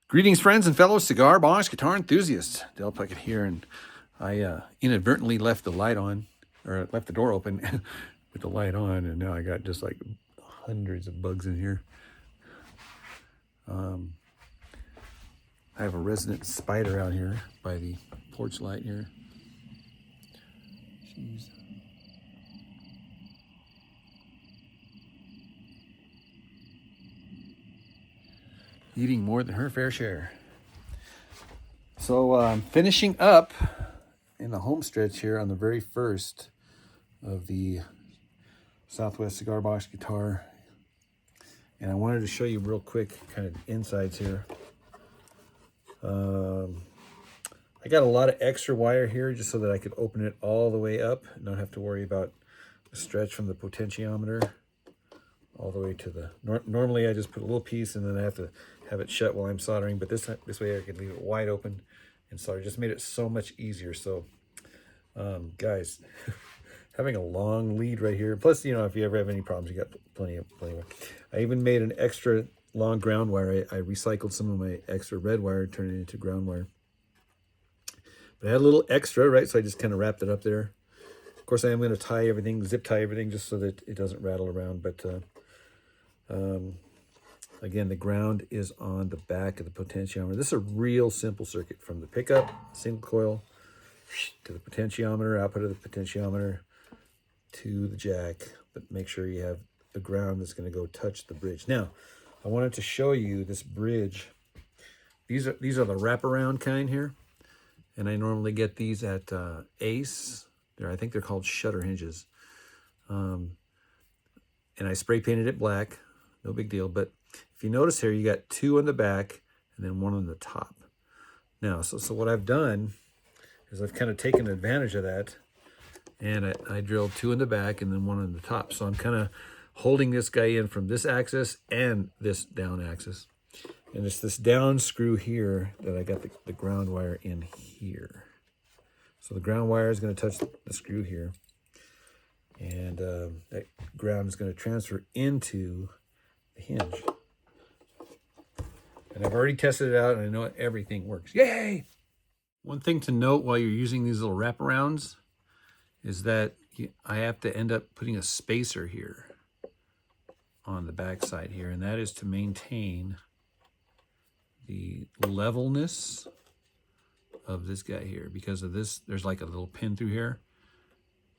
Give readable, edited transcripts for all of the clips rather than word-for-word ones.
Greetings, friends and fellow cigar box guitar enthusiasts. Dale Puckett here, and I inadvertently left the light on, or left the door open with the light on, and now I got just like hundreds of bugs in here. I have a resident spider out here by the porch light here. Jeez. Eating more than her fair share. So finishing up in the home stretch here on the very first of the Southwest Cigar Box guitar. And I wanted to show you real quick kind of insides here. I got a lot of extra wire here just so that I could open it all the way up and not have to worry about the stretch from the potentiometer all the way to the... Normally I just put a little piece and then I have to have it shut while I'm soldering, but this way I can leave it wide open and solder. Just made it so much easier. So guys, having a long lead right here, plus, you know, if you ever have any problems, you got plenty of I even made an extra long ground wire. I recycled some of my extra red wire, turned it into ground wire, but I had a little extra, right? So I just kind of wrapped it up there. Of course, I am going to tie everything, zip tie everything, just so that it doesn't rattle around. But again, the ground is on the back of the potentiometer. This is a real simple circuit from the pickup, single coil, to the potentiometer, output of the potentiometer, to the jack. But make sure you have a ground that's going to go touch the bridge. Now, I wanted to show you this bridge. These are the wraparound kind here, and I normally get these at Ace. I think they're called shutter hinges. And I spray painted it black, no big deal. But if you notice here, you got two on the back and then one on the top. Now, so what I've done is I've kind of taken advantage of that, and I drilled two in the back and then one on the top. So I'm kind of holding this guy in from this axis and this down axis. And it's this down screw here that I got the ground wire in here. So the ground wire is going to touch the screw here. And that ground is going to transfer into the hinge. And I've already tested it out, and I know everything works. Yay! One thing to note while you're using these little wraparounds is that I have to end up putting a spacer here on the back side here, and that is to maintain the levelness of this guy here. Because of this, there's like a little pin through here,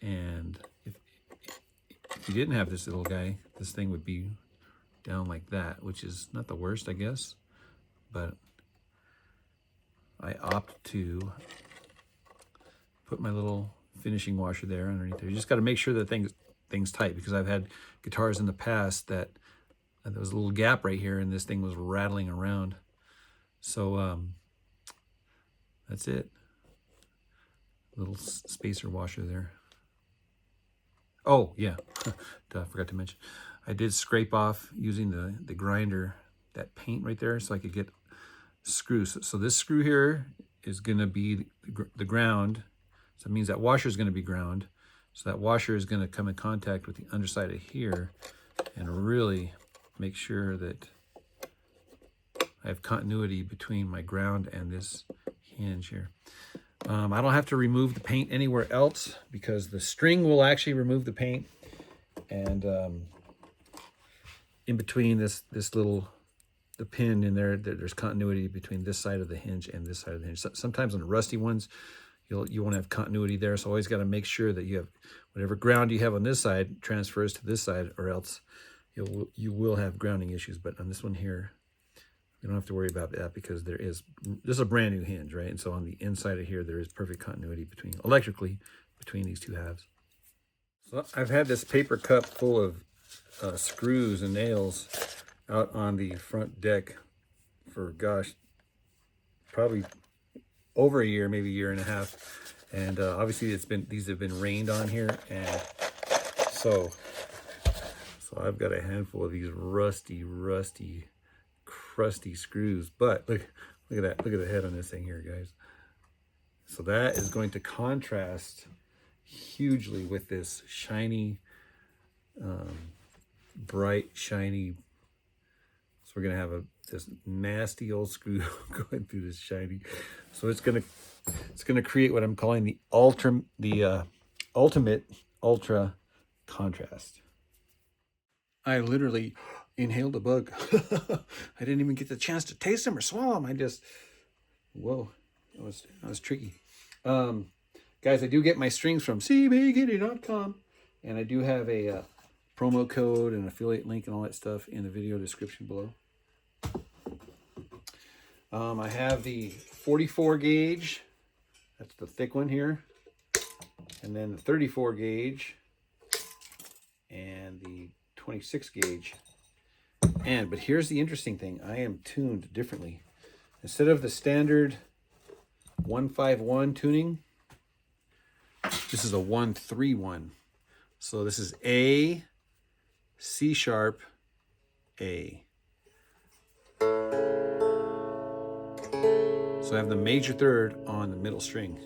and if you didn't have this little guy, this thing would be down like that, which is not the worst, I guess, but I opt to put my little finishing washer there underneath there. You just got to make sure that thing's tight, because I've had guitars in the past that there was a little gap right here and this thing was rattling around. So that's it. Little spacer washer there. Oh yeah, I forgot to mention, I did scrape off using the grinder that paint right there so I could get screws. So this screw here is going to be the ground. So it means that washer is going to be ground. So that washer is going to come in contact with the underside of here and really make sure that I have continuity between my ground and this hinge here. I don't have to remove the paint anywhere else because the string will actually remove the paint. And in between the pin in there, there's continuity between this side of the hinge and this side of the hinge. Sometimes on the rusty ones, you won't have continuity there. So always got to make sure that you have whatever ground you have on this side transfers to this side, or else you will have grounding issues. But on this one here, You don't have to worry about that because this is a brand new hinge, right? And so on the inside of here, there is perfect continuity electrically between these two halves. So I've had this paper cup full of screws and nails out on the front deck for, gosh, probably over a year, maybe a year and a half. And obviously these have been rained on here. And so I've got a handful of these rusty, crusty screws. But look at that. Look at the head on this thing here, guys. So that is going to contrast hugely with this shiny, bright, shiny. So we're gonna have this nasty old screw going through this shiny. So it's gonna create what I'm calling the ultimate ultra contrast. I literally inhaled a bug. I didn't even get the chance to taste them or swallow them. I just, whoa, that was tricky. Guys, I do get my strings from cbgitty.com, and I do have a promo code and affiliate link and all that stuff in the video description below. I have the 44 gauge, that's the thick one here, and then the 34 gauge, and the 26 gauge. But here's the interesting thing, I am tuned differently. Instead of the standard 151 tuning, this is a 131. So this is A, C sharp, A. So I have the major third on the middle string.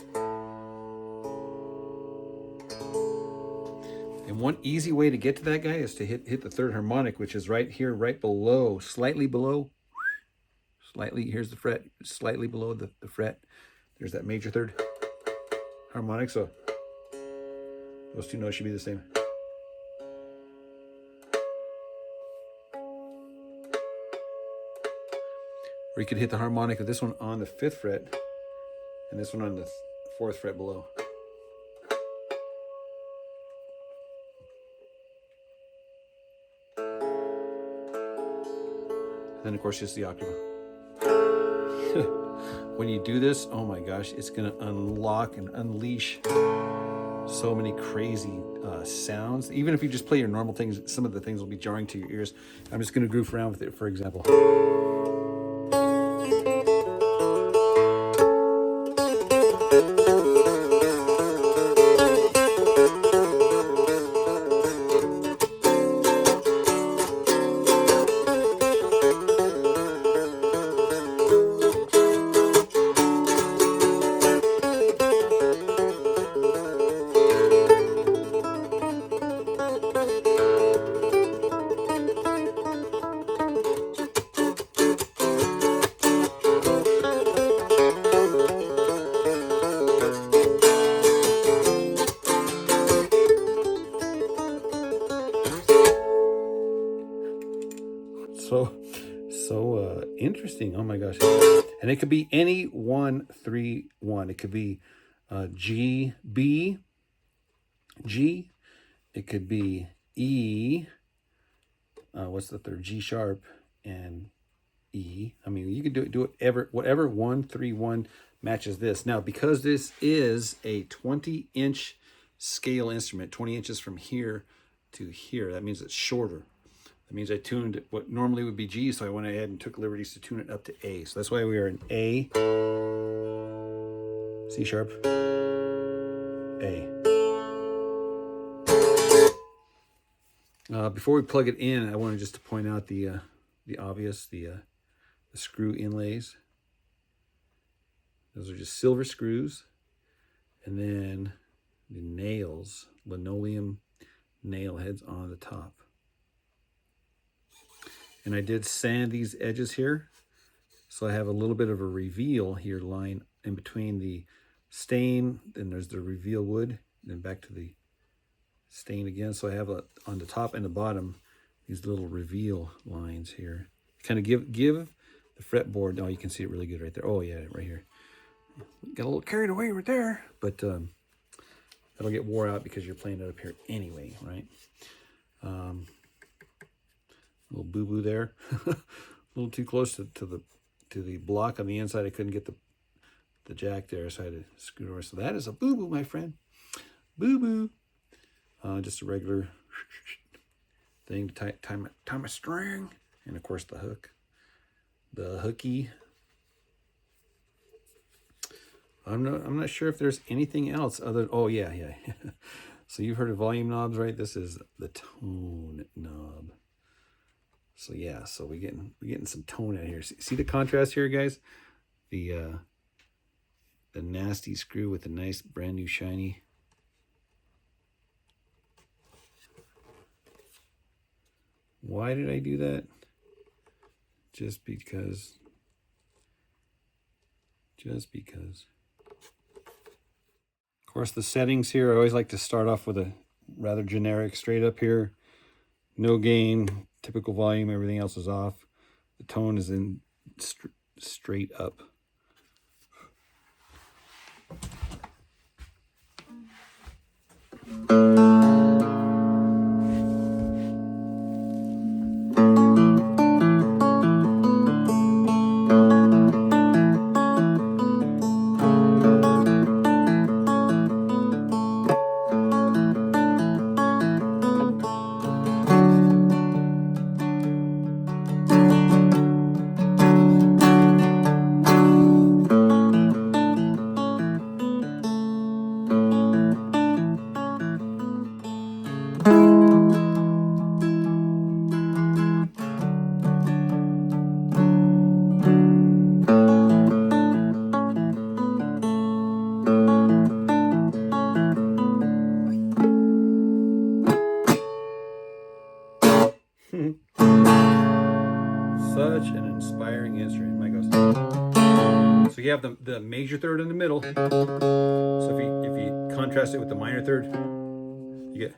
And one easy way to get to that, guy, is to hit the third harmonic, which is right here, right below, slightly below. Here's the fret, slightly below the fret. There's that major third harmonic. So those two notes should be the same. Or you could hit the harmonic of this one on the 5th fret and this one on the 4th fret below. And then of course just the octave. When you do this, oh my gosh, it's gonna unlock and unleash so many crazy sounds. Even if you just play your normal things, some of the things will be jarring to your ears. I'm just gonna goof around with it, for example. So interesting. Oh my gosh. And it could be any 1, 3, 1. It could be G, B, G. It could be E. What's the third? G sharp and E. I mean, you can do it whatever 1, 3, 1 matches this. Now, because this is a 20-inch scale instrument, 20 inches from here to here, that means it's shorter. That means I tuned what normally would be G, so I went ahead and took liberties to tune it up to A. So that's why we are in A, C sharp, A. Before we plug it in, I wanted just to point out the obvious, the screw inlays. Those are just silver screws. And then the nails, linoleum nail heads on the top. And I did sand these edges here. So I have a little bit of a reveal here line in between the stain, then there's the reveal wood, and then back to the stain again. So I have on the top and the bottom, these little reveal lines here. Kind of give the fretboard, oh, you can see it really good right there. Oh yeah, right here. Got a little carried away right there, but that'll get wore out because you're playing it up here anyway, right? Little boo-boo there. little too close to the block on the inside. I couldn't get the jack there, so I had to screw it over. So that is a boo-boo, my friend. Boo-boo. Just a regular thing to tie my string. And of course the hook. The hooky. I'm not sure if there's anything else other. Oh yeah. So you've heard of volume knobs, right? This is the tone knob. So yeah, so we're getting some tone out here. See the contrast here, guys? The nasty screw with the nice brand new shiny. Why did I do that? Just because. Of course, the settings here, I always like to start off with a rather generic straight up here. No gain, typical volume, everything else is off. The tone is in straight up. Such an inspiring instrument. My goes. So you have the major third in the middle. So if you contrast it with the minor third, you get.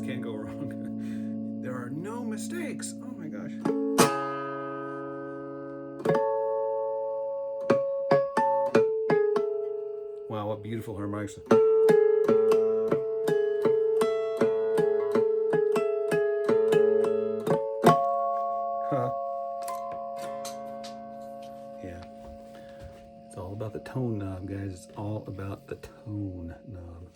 Can't go wrong. There are no mistakes. Oh my gosh. Wow, what beautiful harmonics. Huh. Yeah. It's all about the tone knob, guys. It's all about the tone knob.